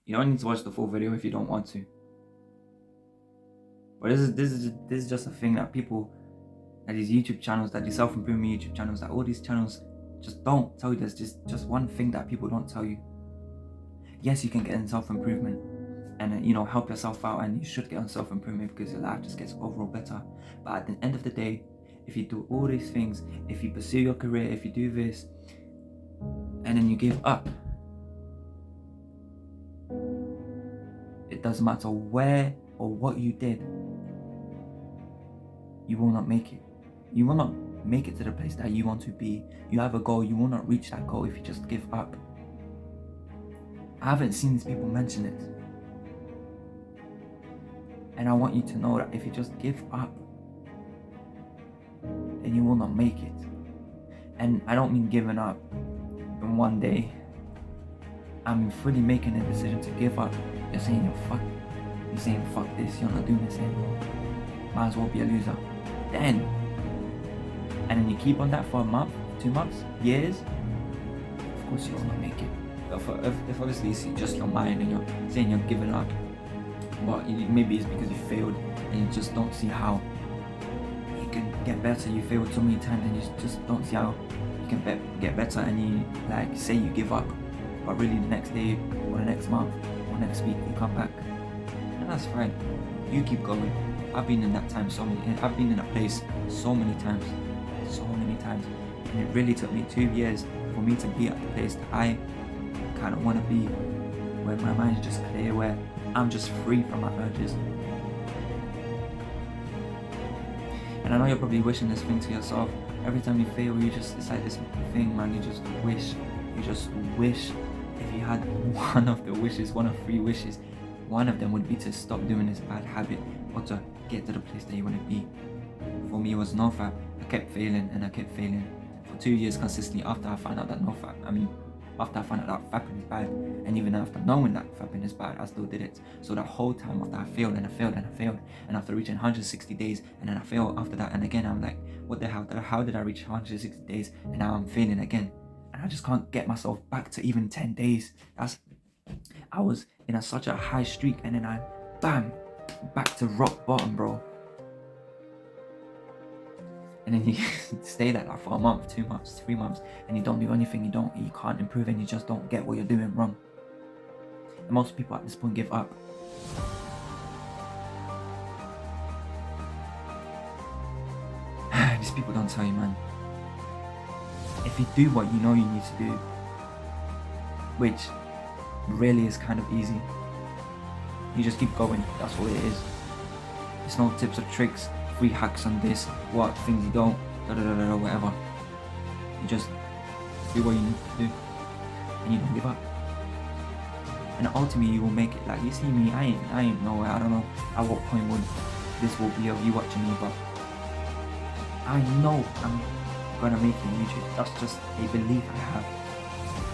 You don't need to watch the full video if you don't want to. But this is just a thing that people, that these YouTube channels, that these self-improvement YouTube channels, that all these channels just don't tell you. There's just one thing that people don't tell you. Yes, you can get in self-improvement and help yourself out, and you should get on self-improvement because your life just gets overall better. But at the end of the day, if you do all these things, if you pursue your career, if you do this, and then you give up, it doesn't matter where or what you did, you will not make it. You will not make it to the place that you want to be. You have a goal, you will not reach that goal if you just give up. I haven't seen these people mention it. And I want you to know that if you just give up, then you will not make it. And I don't mean giving up in one day. I mean fully making a decision to give up. You're saying fuck this, you're not doing this anymore. Might as well be a loser. And then you keep on that for a month, 2 months, years, of course you will not make it. If obviously it's just your mind and you're saying you're giving up, but maybe it's because you failed and you just don't see how you can get better. You failed so many times and you just don't see how you can get better, and you say you give up, but really the next day or the next month or next week you come back, and that's fine. You keep going. I've been in that time I've been in that place so many times, and it really took me 2 years for me to be at the place that I kind of want to be, where my mind is just clear, where I'm just free from my urges. And I know you're probably wishing this thing to yourself. Every time you fail, it's like this thing, man, you just wish if you had one of 3 wishes, one of them would be to stop doing this bad habit or to get to the place that you want to be. For me, it was NoFap. I kept failing for 2 years consistently after I found out that after I found out that fapping is bad, and even after knowing that fapping is bad, I still did it. So that whole time after I failed, and after reaching 160 days, and then I failed after that, and again I'm like, what the hell? How did I reach 160 days and now I'm failing again? And I just can't get myself back to even 10 days. I was in such a high streak, and then bam, back to rock bottom, bro. And then you stay like that for a month, 2 months, 3 months, and you don't do anything, you can't improve, and you just don't get what you're doing wrong. And most people at this point give up. These people don't tell you, man. If you do what you know you need to do, which really is kind of easy, you just keep going. That's all it is. It's no tips or tricks, free hacks on this, what things you don't, whatever. You just do what you need to do, and you don't give up. And ultimately, you will make it. Like, you see me, I ain't nowhere. I don't know at what point this will be of you watching me, but I know I'm gonna make it on YouTube. That's just a belief I have.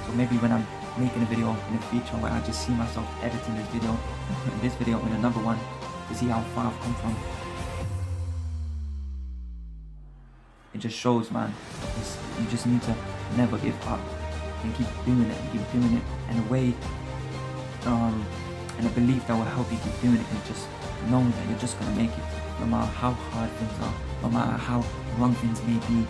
So maybe when I'm making a video in the future where I just see myself editing this video and putting this video in another one to see how far I've come from, it just shows, man. You just need to never give up and keep doing it, and a way and a belief that will help you keep doing it is just knowing that you're just gonna make it, no matter how hard things are, no matter how wrong things may be,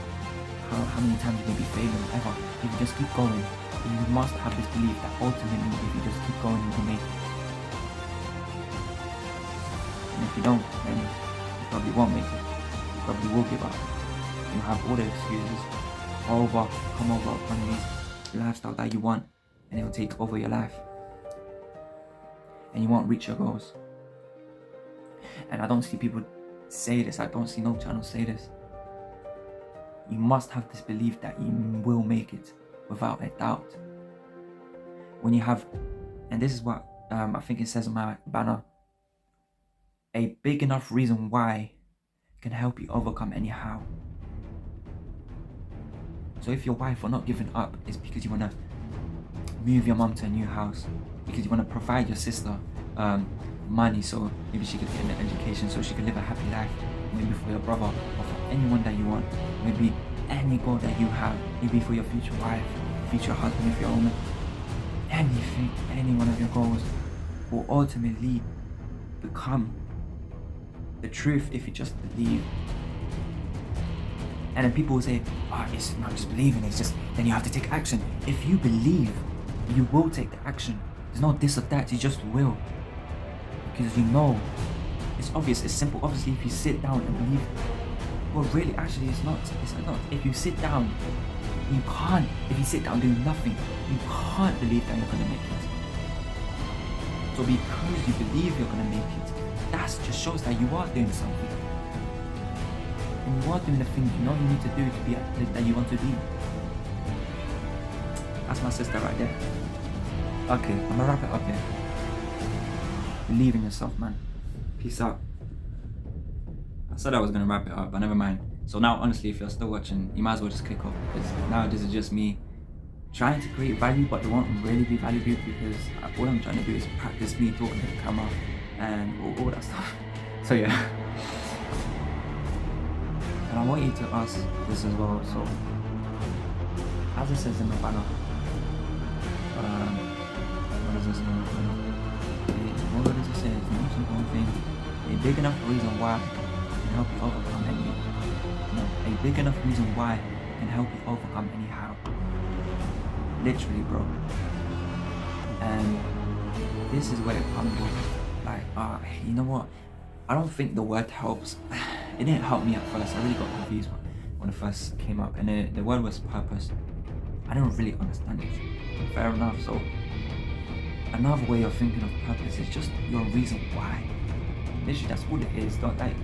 how many times you may be failing, whatever. If you just keep going, you must have this belief that ultimately, if you just keep going, you can make it. And if you don't, then you probably won't make it. You probably will give up. You have all the excuses come over upon this lifestyle that you want, and it will take over your life, and you won't reach your goals. And I don't see people say this. I don't see no channel say this. You must have this belief that you will make it without a doubt. When you have, and this is what I think it says on my banner, a big enough reason why can help you overcome any how. So if your wife for not giving up is because you want to move your mom to a new house, because you want to provide your sister money so maybe she could get an education so she could live a happy life, maybe for your brother or for anyone that you want, maybe any goal that you have, maybe for your future wife, future husband if you're a woman, anything, any one of your goals, will ultimately become the truth if you just believe. And then people will say, oh, it's not just believing, it's just, then you have to take action. If you believe, you will take the action. There's no this or that, you just will. Because you know, it's obvious, it's simple. Obviously, if you sit down and believe, well, really, actually, it's not. If you sit down, you can't. If you sit down doing nothing, you can't believe that you're going to make it. So because you believe you're going to make it, that just shows that you are doing something. And you are doing the things you know you need to do to be at the place that you want to be. That's my sister right there. Okay, I'm gonna wrap it up here. Believe in yourself, man. Peace out. I said I was gonna wrap it up, but never mind. So now, honestly, if you're still watching, you might as well just click off, because now this is just me trying to create value, but it won't really be valuable because all I'm trying to do is practice me talking to the camera and all that stuff. So yeah. And I want you to ask this as well. So, as it says in the banner, what does it say in the banner? What does it say? It's the most important thing. A big enough reason why can help you overcome a big enough reason why can help you overcome anyhow. Literally, bro. And this is where it comes with, like, you know what? I don't think the word helps. It didn't help me at first. I really got confused when it first came up, and the word was purpose. I didn't really understand it. Fair enough. So another way of thinking of purpose is just your reason why. Literally, that's all it is. Don't like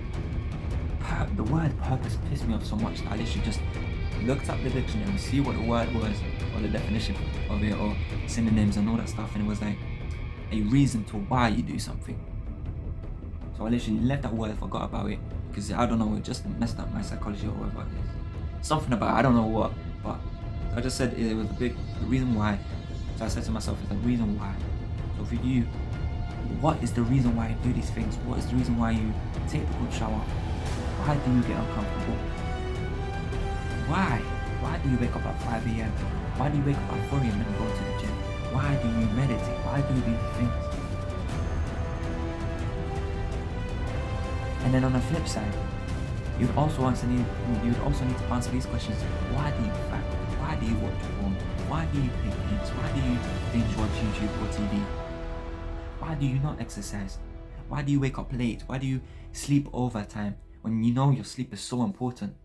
the word purpose pissed me off so much that I literally just looked up the dictionary and see what the word was, or the definition of it, or synonyms and all that stuff, and it was like a reason to why you do something. So I literally left that word, forgot about it, because I don't know, it just messed up my psychology or whatever it is. Something about it, I don't know what, but I just said it was the reason why. So I said to myself, it's the reason why. So for you, what is the reason why you do these things? What is the reason why you take the good shower? Why do you get uncomfortable? Why? Why do you wake up at 5 a.m? Why do you wake up at 4 a.m. and go to the gym? Why do you meditate? Why do you do these things? And then on the flip side, you'd also need to answer these questions. Why do you fast? Why do you watch porn? Why do you play games? Why do you binge watch YouTube or TV? Why do you not exercise? Why do you wake up late? Why do you sleep overtime when you know your sleep is so important?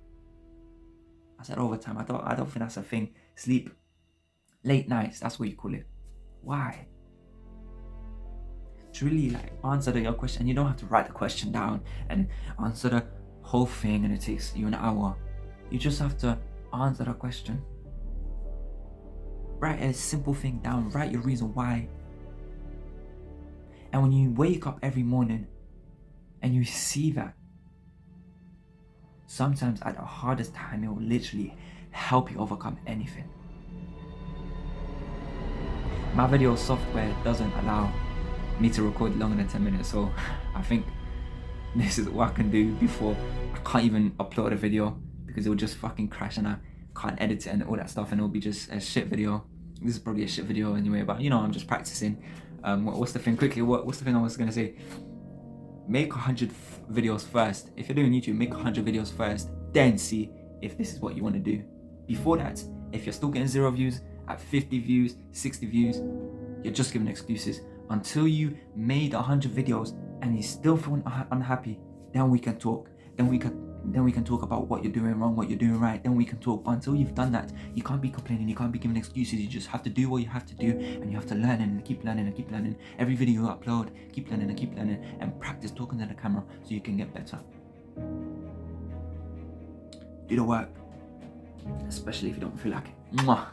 I said overtime. I don't think that's a thing. Sleep, late nights. That's what you call it. Why? Truly, like, answer your question. You don't have to write the question down and answer the whole thing, and it takes you an hour. You just have to answer the question. Write a simple thing down. Write your reason why. And when you wake up every morning and you see that, sometimes at the hardest time, it will literally help you overcome anything. My video software doesn't allow me to record longer than 10 minutes, so I think this is what I can do before I can't even upload a video, because it will just fucking crash and I can't edit it and all that stuff, and it will be just a shit video. This is probably a shit video anyway, but you know, I'm just practicing. What's the thing quickly? What's the thing I was gonna say? Make 100 videos first. If you're doing YouTube, make 100 videos first, then see if this is what you want to do. Before that, if you're still getting 0 views, at 50 views, 60 views, you're just giving excuses. Until you made 100 videos and you still feel unhappy, then we can talk. Then we can talk about what you're doing wrong, what you're doing right. Then we can talk. But until you've done that, you can't be complaining, you can't be giving excuses. You just have to do what you have to do, and you have to learn and keep learning and keep learning. Every video you upload, keep learning and keep learning, and practice talking to the camera so you can get better. Do the work, especially if you don't feel like it. Mwah.